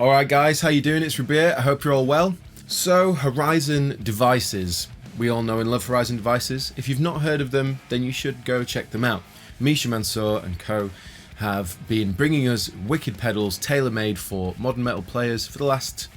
Alright guys, how you doing? It's Rabea. I hope you're all well. So, Horizon devices. We all know and love Horizon devices. If you've not heard of them, then you should go check them out. Misha Mansour and co have been bringing us wicked pedals tailor-made for modern metal players for the last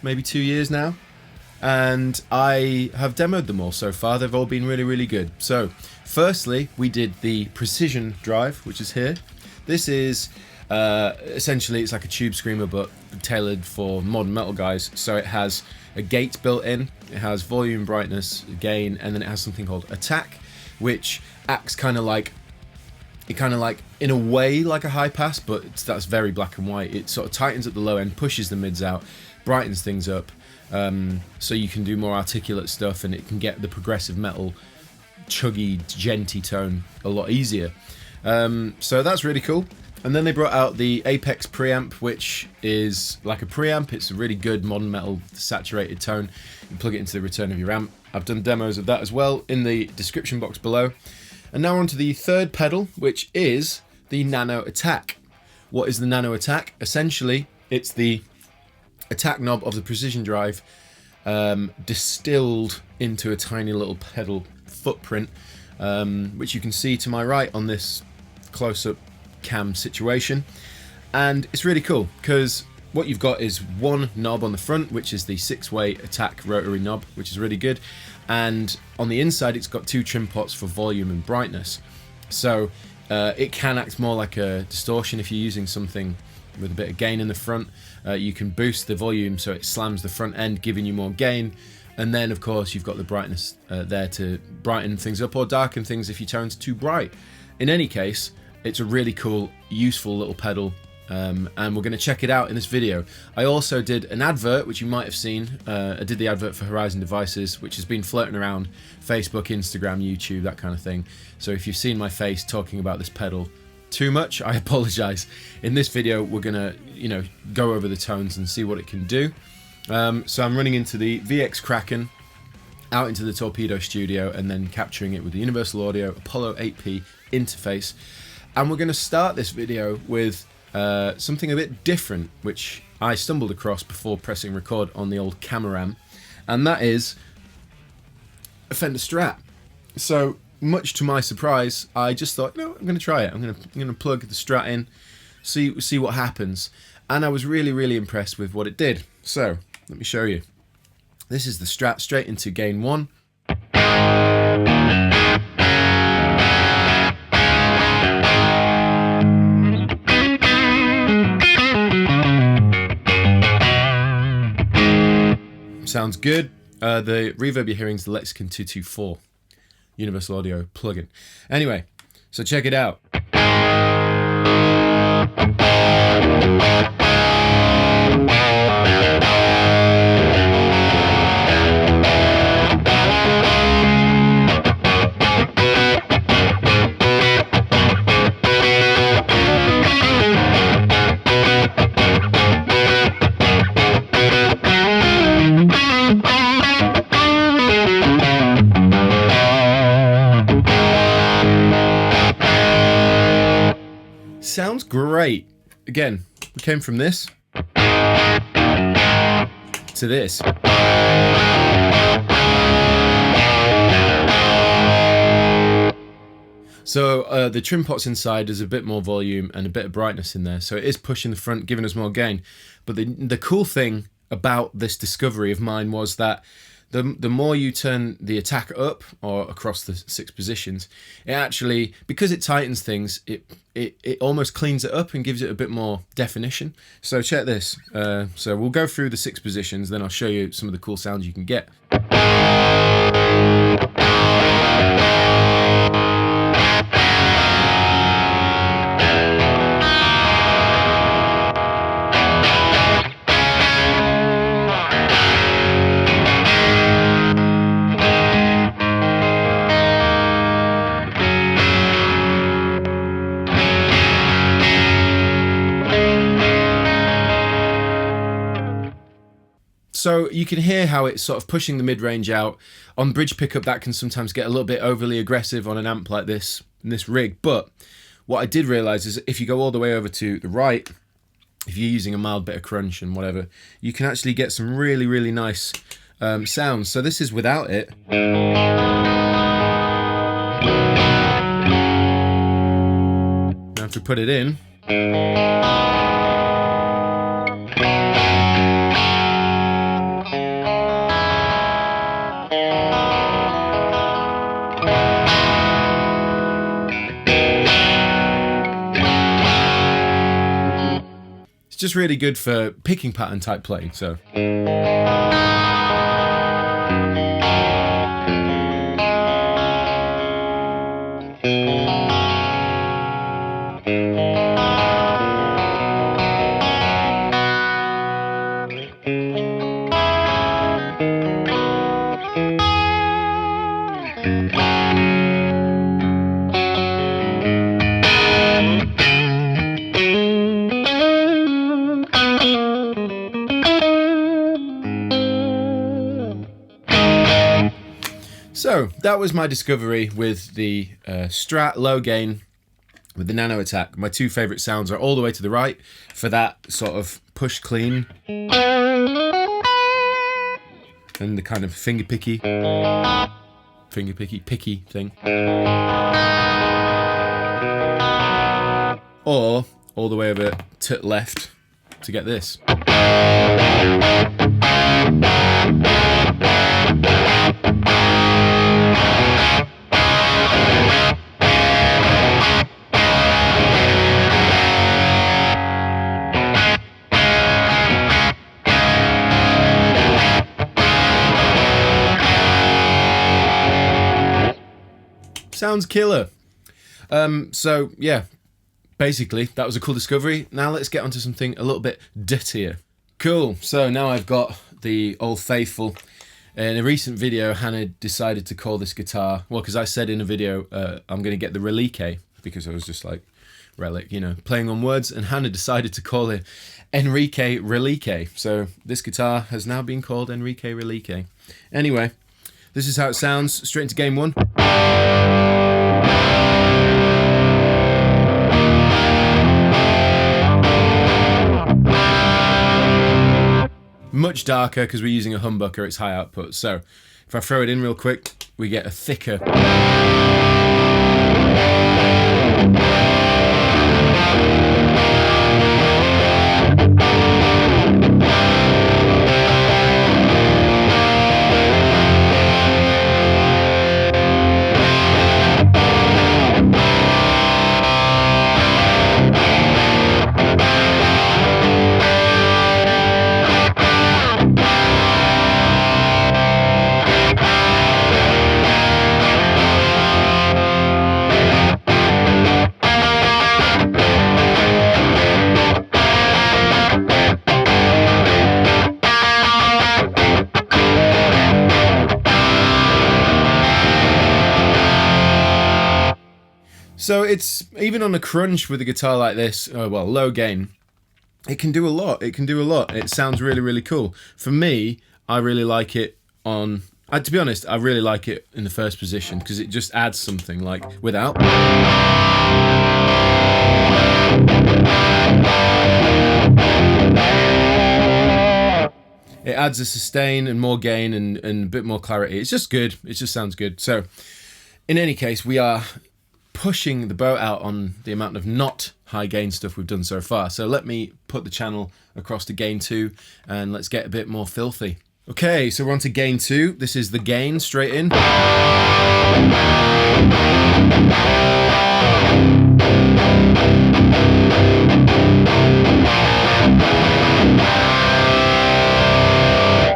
maybe 2 years now. And I have demoed them all so far. They've all been really good. So, firstly, we did the Precision Drive, which is here. This is essentially it's like a tube screamer but tailored for modern metal guys. So it has a gate built in, it has volume, brightness, gain, and then it has something called Attack, which acts kind of like in a way like a high pass, but that's very black and white. It sort of tightens at the low end, pushes the mids out, brightens things up, so you can do more articulate stuff, and it can get the progressive metal chuggy genty tone a lot easier. So that's really cool. And then they brought out the Apex preamp, which is like a preamp. It's a really good modern metal saturated tone. You plug it into the return of your amp. I've done demos of that as well in the description box below. And now on to the third pedal, which is the Nano Attack. What is the Nano Attack? Essentially, it's the attack knob of the Precision Drive distilled into a tiny little pedal footprint, which you can see to my right on this close-up cam situation. And it's really cool because what you've got is one knob on the front, which is the 6-way attack rotary knob, which is really good, and on the inside it's got 2 trim pots for volume and brightness. So it can act more like a distortion if you're using something with a bit of gain in the front. You can boost the volume so it slams the front end, giving you more gain, and then of course you've got the brightness there to brighten things up or darken things if your tone's too bright. In any case, it's a really cool, useful little pedal, and we're going to check it out in this video. I also did an advert, which you might have seen. I did the advert for Horizon devices, which has been floating around Facebook, Instagram, YouTube, that kind of thing. So if you've seen my face talking about this pedal too much, I apologise. In this video, we're going to, go over the tones and see what it can do. So I'm running into the VX Kraken, out into the Torpedo Studio, and then capturing it with the Universal Audio Apollo 8P interface. And we're going to start this video with something a bit different, which I stumbled across before pressing record on the old Camaram, and that is a Fender Strat. So, much to my surprise, I just thought, no, I'm going to try it. I'm going to plug the Strat in, see what happens. And I was really impressed with what it did. So, let me show you. This is the Strat straight into gain 1. Sounds good. The reverb you're hearing is the Lexicon 224 Universal Audio plugin. Anyway, so check it out. Sounds great. Again, we came from this to this. So the trim pots inside, there's a bit more volume and a bit of brightness in there, so it is pushing the front, giving us more gain. But the cool thing about this discovery of mine was that the more you turn the attack up or across the 6 positions, it actually, because it tightens things, it almost cleans it up and gives it a bit more definition. So check this. So we'll go through the 6 positions, then I'll show you some of the cool sounds you can get. So you can hear how it's sort of pushing the mid-range out. On bridge pickup, that can sometimes get a little bit overly aggressive on an amp like this, in this rig. But what I did realise is if you go all the way over to the right, if you're using a mild bit of crunch and whatever, you can actually get some really, really nice sounds. So this is without it. Now if we put it in, just really good for picking pattern type playing. So that was my discovery with the Strat low gain with the Nano Attack. My two favourite sounds are all the way to the right for that sort of push clean and the kind of picky thing, or all the way over to left to get this. Sounds killer. So yeah, basically that was a cool discovery. Now let's get onto something a little bit dirtier. Cool. So now I've got the Old Faithful. In a recent video, Hannah decided to call this guitar, well, because I said in a video I'm going to get the Relique, because I was just like, relic, you know, playing on words, and Hannah decided to call it Enrique Relique. So this guitar has now been called Enrique Relique. Anyway, this is how it sounds straight into game one. Much darker because we're using a humbucker, it's high output. So if I throw it in real quick, we get a thicker. So it's, even on a crunch with a guitar like this, well, low gain, it can do a lot. It can do a lot. It sounds really, really cool. For me, I really like it on, to be honest, I really like it in the first position because it just adds something, like without. It adds a sustain and more gain and a bit more clarity. It's just good. It just sounds good. So in any case, we are pushing the boat out on the amount of not high gain stuff we've done so far. So let me put the channel across to gain 2 and let's get a bit more filthy. Okay, so we're on to gain 2. This is the gain straight in.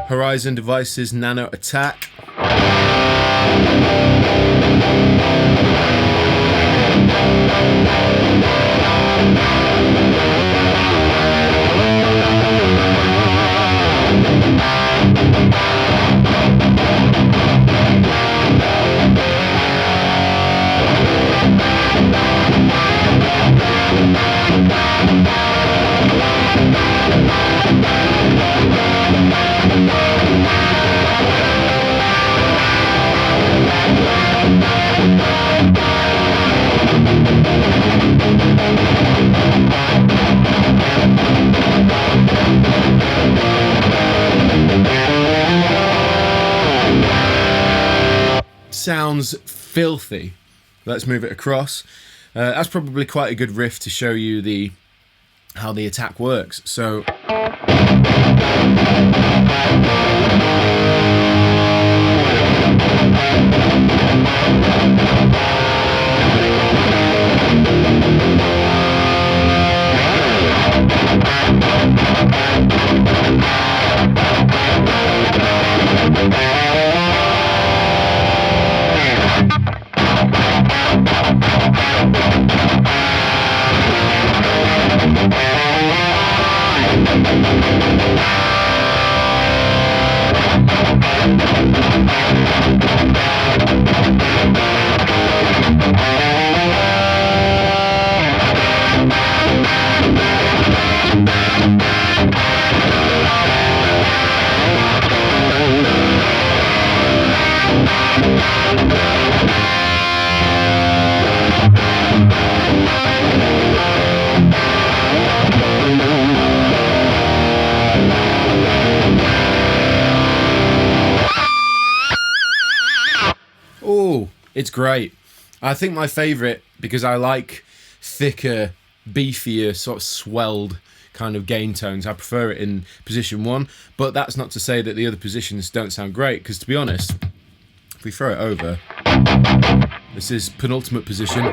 Horizon Devices Nano Attack. sounds filthy. Let's move it across. That's probably quite a good riff to show you how the attack works. So it's great. I think my favourite, because I like thicker, beefier, sort of swelled kind of gain tones. I prefer it in position 1, but that's not to say that the other positions don't sound great, because to be honest, if we throw it over, this is penultimate position.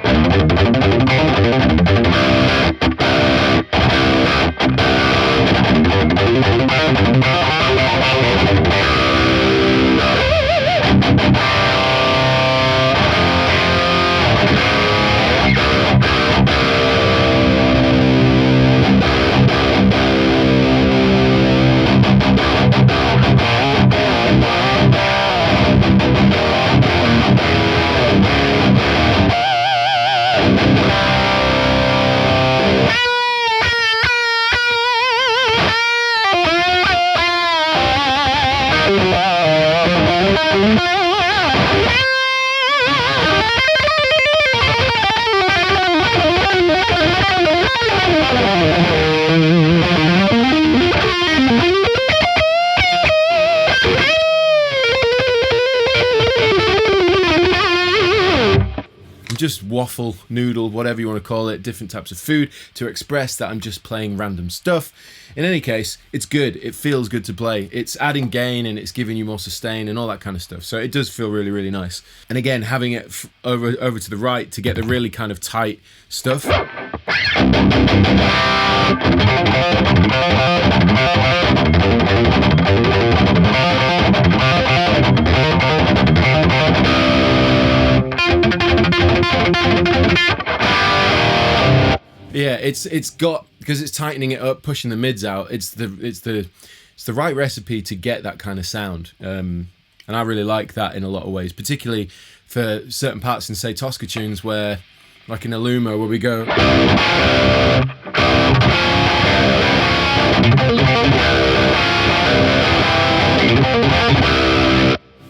Just waffle, noodle, whatever you want to call it, different types of food to express that I'm just playing random stuff. In any case, it's good. It feels good to play. It's adding gain and it's giving you more sustain and all that kind of stuff. So it does feel really, really nice. And again, having it over to the right to get the really kind of tight stuff. Yeah, it's got, because it's tightening it up, pushing the mids out. It's the right recipe to get that kind of sound, and I really like that in a lot of ways, particularly for certain parts in, say, Toska tunes, where, like in Illuma, where we go.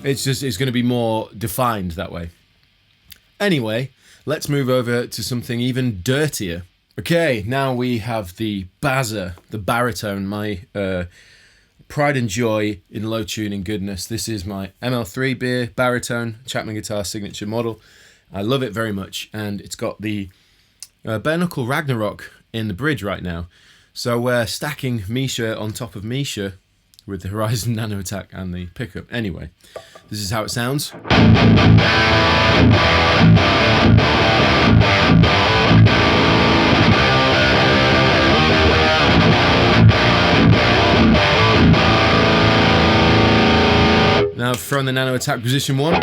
It's going to be more defined that way. Anyway, let's move over to something even dirtier. Okay, now we have the Bazza, the Baritone, my pride and joy in low tuning goodness. This is my ML3 beer Baritone, Chapman Guitars signature model. I love it very much, and it's got the bare knuckle Ragnarok in the bridge right now. So we're stacking Misha on top of Misha with the Horizon Nano Attack and the pickup. Anyway, this is how it sounds. Now I've thrown the Nano Attack position 1.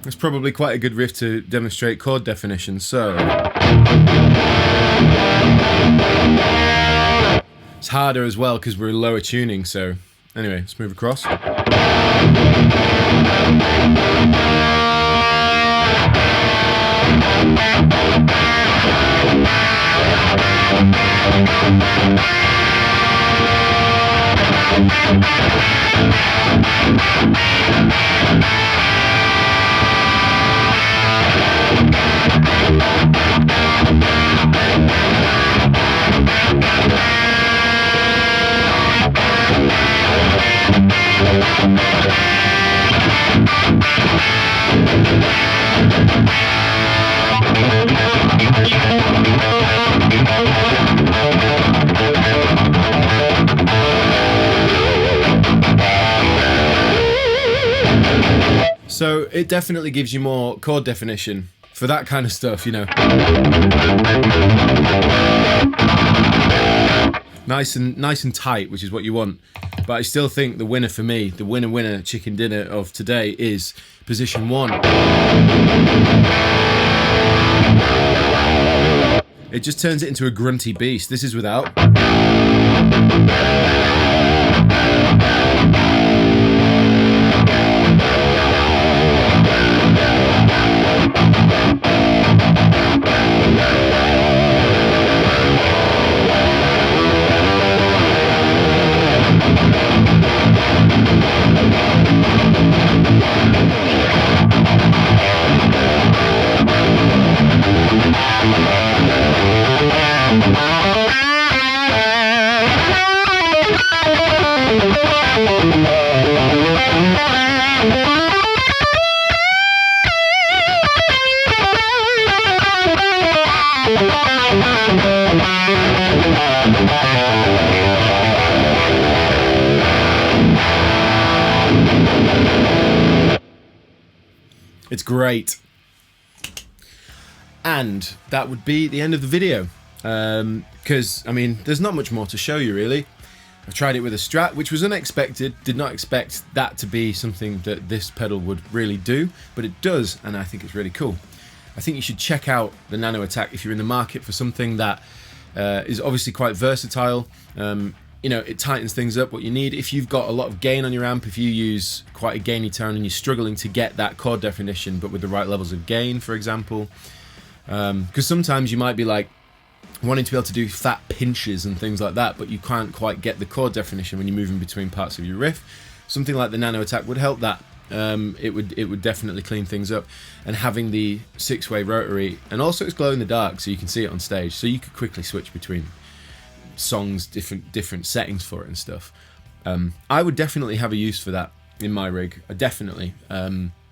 It's probably quite a good riff to demonstrate chord definition, so it's harder as well because we're lower tuning. So anyway, let's move across. So it definitely gives you more chord definition for that kind of stuff, you know. Nice and tight, which is what you want. But I still think the winner for me, the winner chicken dinner of today is position 1. It just turns it into a grunty beast. This is without. It's great. And that would be the end of the video. Because, I mean, there's not much more to show you, really. I've tried it with a Strat, which was unexpected. Did not expect that to be something that this pedal would really do, but it does, and I think it's really cool. I think you should check out the Nano Attack if you're in the market for something that is obviously quite versatile. You know, it tightens things up what you need. If you've got a lot of gain on your amp, if you use quite a gainy tone and you're struggling to get that chord definition, but with the right levels of gain, for example, because sometimes you might be like wanting to be able to do fat pinches and things like that, but you can't quite get the chord definition when you're moving between parts of your riff. Something like the Nano Attack would help that. It would definitely clean things up, and having the 6-way rotary, and also it's glow in the dark, so you can see it on stage, so you could quickly switch between songs, different settings for it and stuff. I would definitely have a use for that in my rig. Definitely,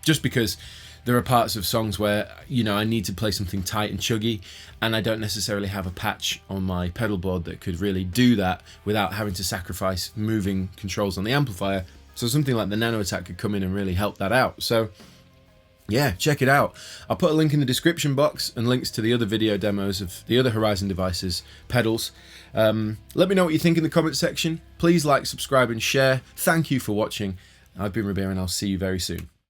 just because there are parts of songs where, you know, I need to play something tight and chuggy, and I don't necessarily have a patch on my pedal board that could really do that without having to sacrifice moving controls on the amplifier. So something like the Nano Attack could come in and really help that out. So yeah, check it out. I'll put a link in the description box and links to the other video demos of the other Horizon devices, pedals. Let me know what you think in the comment section. Please like, subscribe and share. Thank you for watching. I've been Rabea, and I'll see you very soon.